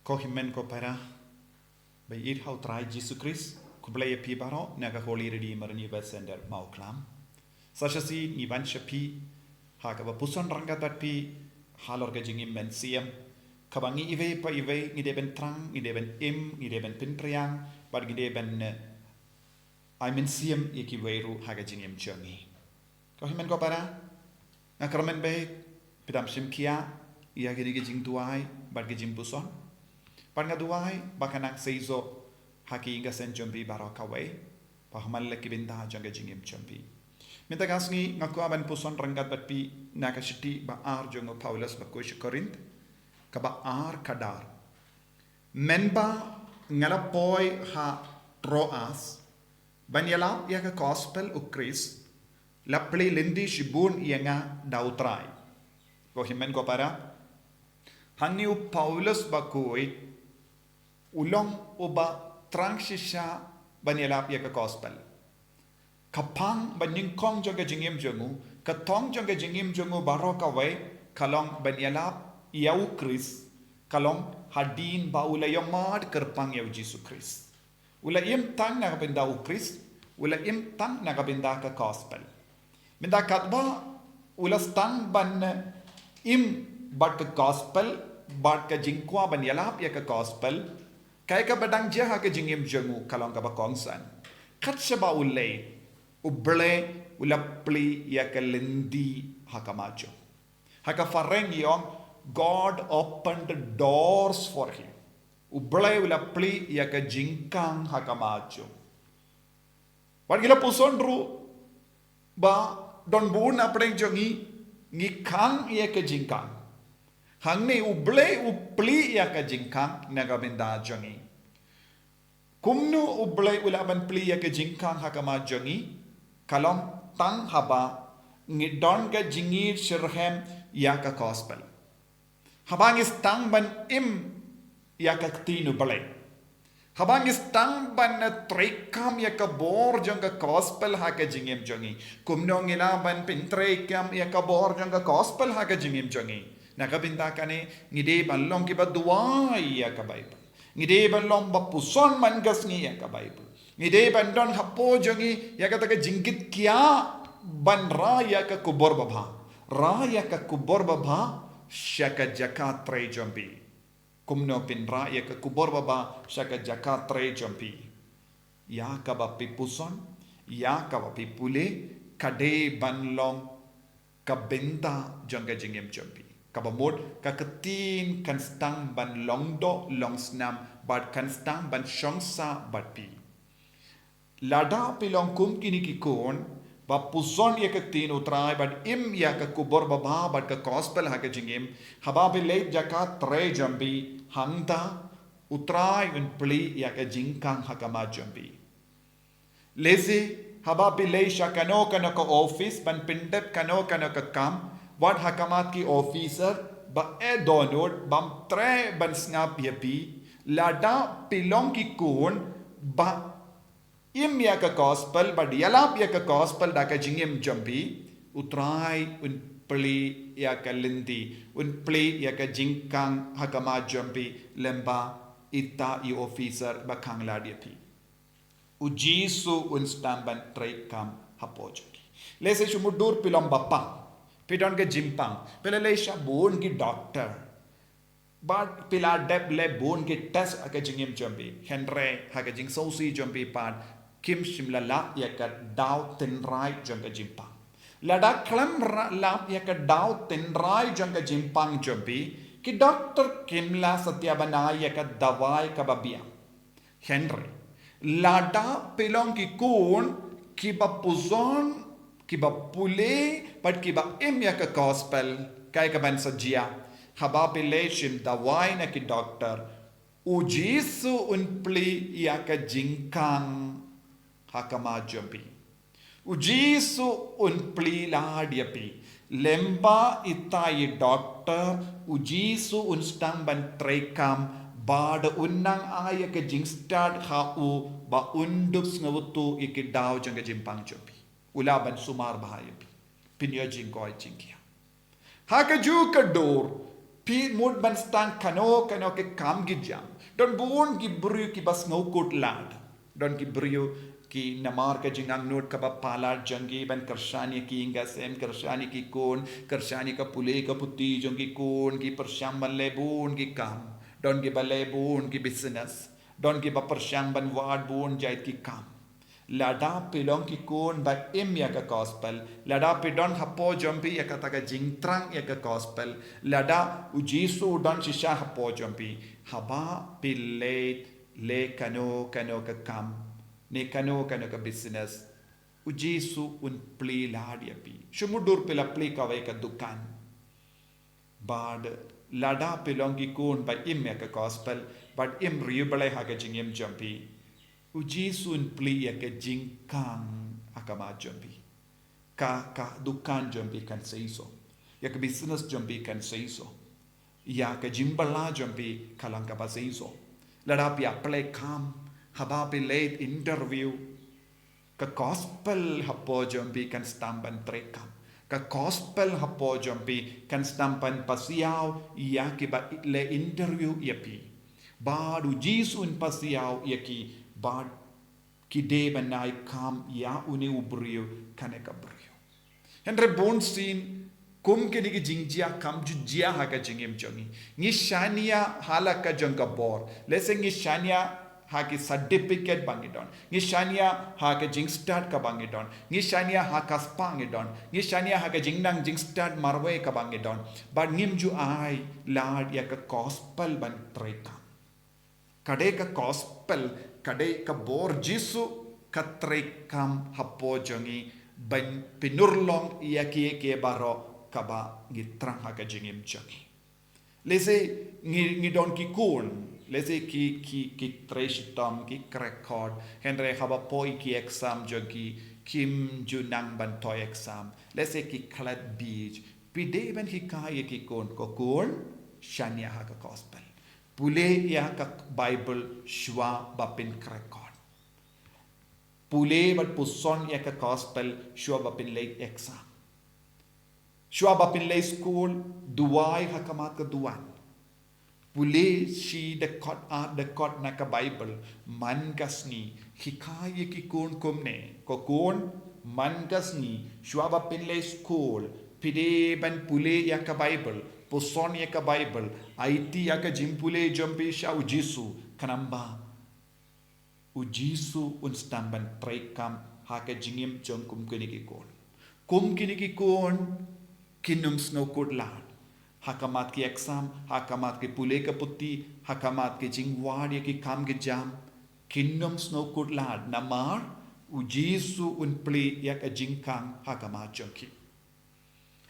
Ko himmen ko para by it how try Jesus Christ kublay pi baro naga Holy Redeemer ni sender mau klam sashasi ni ban shapi ha ka ba puson ranga dat pi halor ga jingim ben siam kabangi ive pa ive ni de ben trang ni de ben ni de ben pin priang bar gi de ben I mean siam iki weiru ha ga jingim changi ko himmen ko para na kramen be pidam sim kia ia gi jing tuai bar gi Jingpuson Panga duai bakanak seizo haki inga sen jombi barakawai pahamal leki binta janga jingim jombi. Minta kasni ngaku aban puson ranggat batpi nakashiti ba ar jongo Paulus ba kuish Korint ka ba ar kadar. Menba ngalapoy ha troas banyala ya ka gospel ukris lapli lindi shibun yanga dautrai. Ko himen ko para hangiu Paulus ba kuit ulong uba trangshisha banyalap ya ka gospel kapang banyingkong jaga jingim jongu katong jaga jingim jongu baroka way kalong banyalap yau Chris kalong hadin ba ulayomad kerpang yau Jesus Christ ulayim tang nakabinda u Chris ulayim tang nakabinda ka gospel minda katba ulas tang ban im bat ka gospel bat ka jingkwa banyalap ya ka gospel Kaya ka badang jaha ke jingim jengu kalong ka ba kongsan. Kat siya ulay, uble, ulapli, ya ka lindi hakamacho. Haka fareng yong, God opened the doors for him. Uble, ulapli, ya ka jingkang hakamacho. Wan gila puson ru, ba, don buun apeng jongi, ngikang ya ka jingkang. Hang ni uble upli ya ka jingkang nagabinda jongi. KUMNE uble ulaban pli ya ka jingkang hakama jongi. Kalong tang haba ngidon ka jingir shirhem ya ka gospel. Habang is tang ban im ya ka tinu bale. Habang is tang ban na trekam ya ka bor jong ka gospel ha ka jingim jongi. KUMNE ngilaban pin trekam ya ka bor jong ka gospel ha ka jingim jongi. Nakabinda ka ni ngide balong ki ba duwai ya ka Bible. Ngide balong ba puson mangas ni ya ka Bible. Ngide bandon hapo jongi ya ka taga jingkit kia ban ra ya ka kubor babha. Ra ya ka kubor babha syaka jaka tre jombi. KUMNE pin ra ya ka kubor babha syaka jaka tre jombi. Ya ka ba pi puson ya ka ba pi pule kade banlong kabinda jongga jingim jombi. Kabamod kaketin kan stang ban longdo long snam bad kan stang ban shongsa bad pi. LADA pilong kum kini kikon ba puson ya ketin utrai bad im ya ka kubor baba bad ka gospel ha ka jingim haba bilay jaka tre jambi hangda utrai un pli ya ka jingkang ha ka ma jambi. Lezi haba bilay sha kano ka office ban pindep kano ka kam Wat hakamat ki officer ba donor bam tre ban snap yapi LADA pilong ki kun ba im ya ka gospel ba dialap ya ka gospel da ka jingim jambi utrai un pli ya ka lindi un pli ya ka jingkang hakama jambi lemba ita i officer ba kang lad yapi ujisu un stamban tre kam hapojoki lese chumudur pilong bapa Pidon ke jimpang, pelele sha bone ki doctor. But pila dep le bone ki test ake jingim jombi. Henry hake jing sosi jombi pad kim shimla la ya ka daw tenrai jomga jimpang. Lada klam la ya ka daw tenrai jomga jimpang jombi. Ki doctor kimla satyabana ya ka dawai ka babia. Henry lada pilong ki kun ki bapuzon kiba pule but kiba imya ka gospel kay ka ban sajia haba pileshim dawai na ki doctor ujisu unpli ya ka jingkang hakama jombi ujisu unpli ladyapi lemba itai doctor ujisu unstang ban trekam bad unnang aya ka jingstad hau ba undups ngawutu ikidaw jang ka jimpang jombi ulaban sumar bahaya pinyo jingkoy jingkia haka ju ka dor pi mood ban stang kano ke kam gi jam don bon gi bru ki bas ngau kot lad don ki bru ki namar ka jingang note ka ba palar jangi ban kershani ki inga sem kershani ki kon kershani ka pule ka puti jangi kon ki persyam ban lebun ki kam don ki ba lebun ki business don ki ba persyam ban wad bun jait ki kam LADA pilong ki kon ba im ya ka gospel LADA pidon hapo jompi ya kata ka jingtrang ya ka gospel LADA ujisu don shisha hapo jompi haba pilate le kano ka kam ne kano ka business ujisu un pli ladia pi shumudur pila pli ka ka dukan bad LADA pilong ki kon ba im ya ka gospel but im riubale ha ka jingim jompi ujisun pli ya ke jingkang akama jombi ka dukan jombi kan seiso ya ke business jombi kan seiso ya ke jimbala jombi kalang ka seiso LADA pi apply kam haba pi late interview ka gospel hapo jombi kan stampan trekam ka gospel hapo jombi kan stampan pasiao ya ke ba le interview ya pi badu jisun pasiao ya ki bad kide banai kam ya une ubrio kaneka brio henre bon sin kum ke ni jingjia kam jujia ha ka jingem jongi ni shania hala ka jonga bor lese ni shania ha ki certificate bangidon ni shania ha ka jing start ka bangidon ni shania ha ka spangidon ni shania ha ka jingnang jing start marwe ka bangidon but nimju ai lad ya ka gospel ban treka kade ka gospel kade ka bor jisu katrekam hapo jongi ban pinurlong yaki ke baro kaba gitrang haka jingim jongi lese ngi don ki kun lese ki treshitam ki record henre haba poi ki exam jongi kim junang ban toy exam lese ki klad beach pide ban ki kaya ki kun ko kun shania haka gospel pule ya ka Bible shwa bapin record pule bat puson ya ka gospel shwa bapin late exam shwa bapin late school duai hakamat ka duan pule shi the cot na ka Bible man kasni hikaya ki kon kumne ko kon man kasni shwa bapin late school pide ban pule ya ka Bible puson ya ka Bible IT ya ka jimpule jompi sha ujisu kanamba ujisu un stamban trekam ha ka jingim jong kum kini ki kon kinum snow kod lad hakamat ki exam hakamat ki pule ka putti hakamat ki jingwad ya ki kam ki jam kinum snow kod lad namar ujisu un pli ya ka jingkang hakamat jongki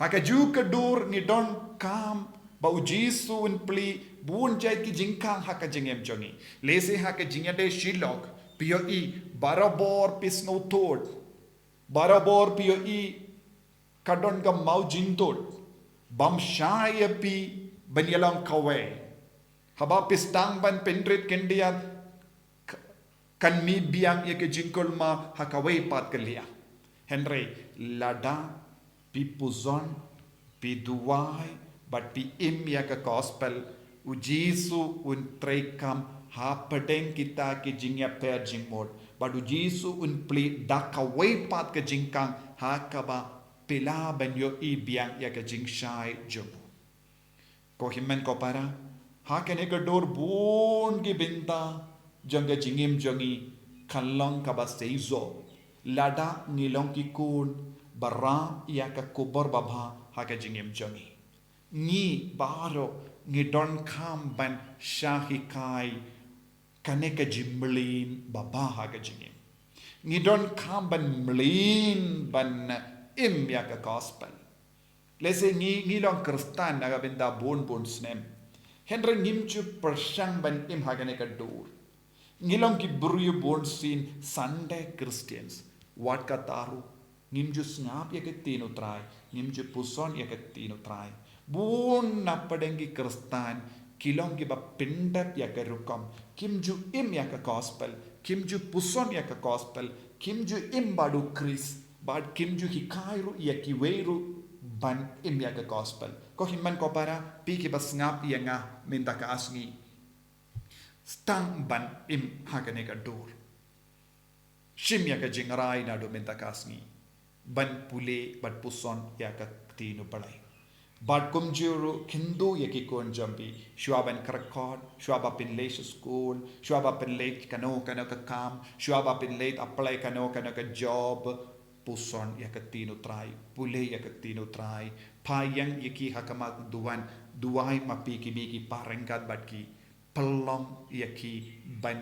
haka ju ka dur ni don kam ba ujisu un pli bun jai ki jingkang haka jingem jongi lese haka jingade shilok POI barabor pisno tod barabor POI kadon ka mau jintod bam shaya pi banyalang kawe haba pistang ban pendrit kendia kan mi biang ye ke jingkol ma hakawe pat kelia henry LADA pi puzon pi duwai but pi im ya ka gospel ujisu un trekam ha pedeng kita ke jingya per jingmod but ujisu un pli dakawai pat ke jingkang ha kaba pila banyo i biang ya ka jingshai jomu ko himmen ko para ha ke ne ka dor bun ki binta jangga jingim jongi kallong kaba seizo LADA ngilong ki kun bara ya ka kubor baba ha ka jingim jongi ni baro ngi don kam ban shahikai kaneka jimlin baba ha ka jingim ngi don kam ban mlin ban im ya ka gospel lese ngi long kristan naga benda bon snem henry ngimchu persyang ban im ha ka ne ka dur ngilong ki buru bon sin Sunday Christians what ka taru ngimju snap ya ke tino try ngimju puson ya ke tino try bun na padengi kristan kilong ki ba pindat ya ke rukam kimju im ya ka gospel kimju puson ya ka gospel kimju im badu kris bad kimju hikairu ya ki weiru ban imya ka gospel ko himan ko para pi ki bas ngap yanga minta ka asngi stang ban im hagane ka dor shimya ka jingrai na do minta ka asngi ban pule bat puson ya ka tinu balai bad kumjuru kindu yaki kon jambi shuaban karakod shuaba pin late school shuaba pin late kano ka kam shuaba pin late apply kano ka job puson yakatino try pule yakatino try payang yaki hakamat duai mapiki biki parengat batki pelong yaki ban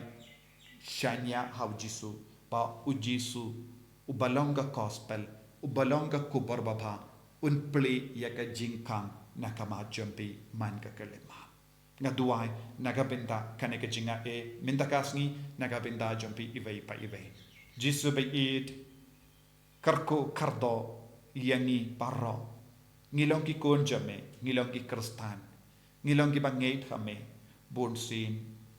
shanya haujisu pa ujisu ubalonga gospel ubalonga kubarbaba unpli yaka jingkang nakama jampi man ka kalema nga duai nagabinda kaneka jinga minda kasngi nagabinda jampi ivei pa ivei jisu be it karko kardo yangi parro ngilong ki konjame ngilong ki kristan ngilong ki bangait hame bonsin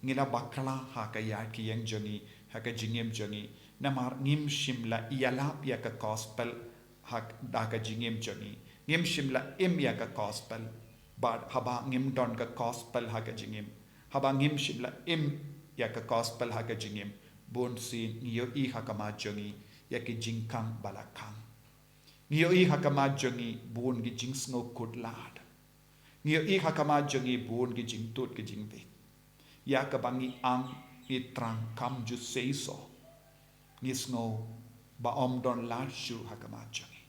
ngila bakla hakaya ki yang jongi haka jingem jongi namar ngim shimla iyalap ya ka gospel hak daka jingem jongi ngim shimla im ya ka gospel bad haba ngim don ka gospel haka jingem haba ngim shimla im ya ka gospel haka jingem bonsin ngiyo I hakama jongi yaki jingkang balakang ngiyo I hakama jongi bon gi jingsngo kudlad ngiyo I hakama jongi bon gi jingtut gi jingbe ya ka bangi ang itrang kam ju seiso ngisngo ba om don lashu hakama jongi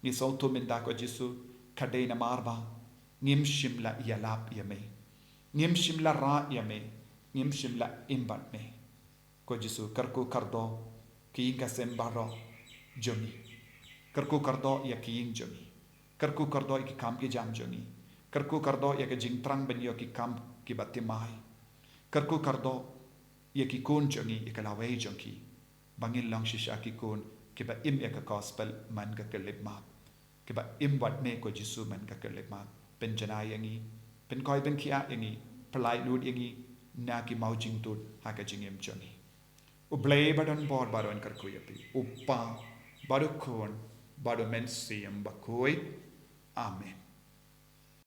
ngiso to minda ko jisu kadena marba ngim shimla yalap yame ngim shimla ra yame ngim shimla imbat me ko jisu karko kardo kiing kasembaro jongi karku kardo ya kiing jongi karku kardo ki kam ki jam jongi karku kardo ya ke jingtrang benyo ki kam ki batimai karku kardo ya ki kun jongi ya kalawai jongi bangin lang shisha ki kun ki ba im ya ka gospel man ka kelipma ki ba im wat me ko jisu man ka kelipma pen jana yangi pen koi ben kia yangi pelai lud yangi na ki mau jingtut ha ka jingem jongi Ublay badan bor baron karkuyapi upa baru kon baru mensiam bakoi amen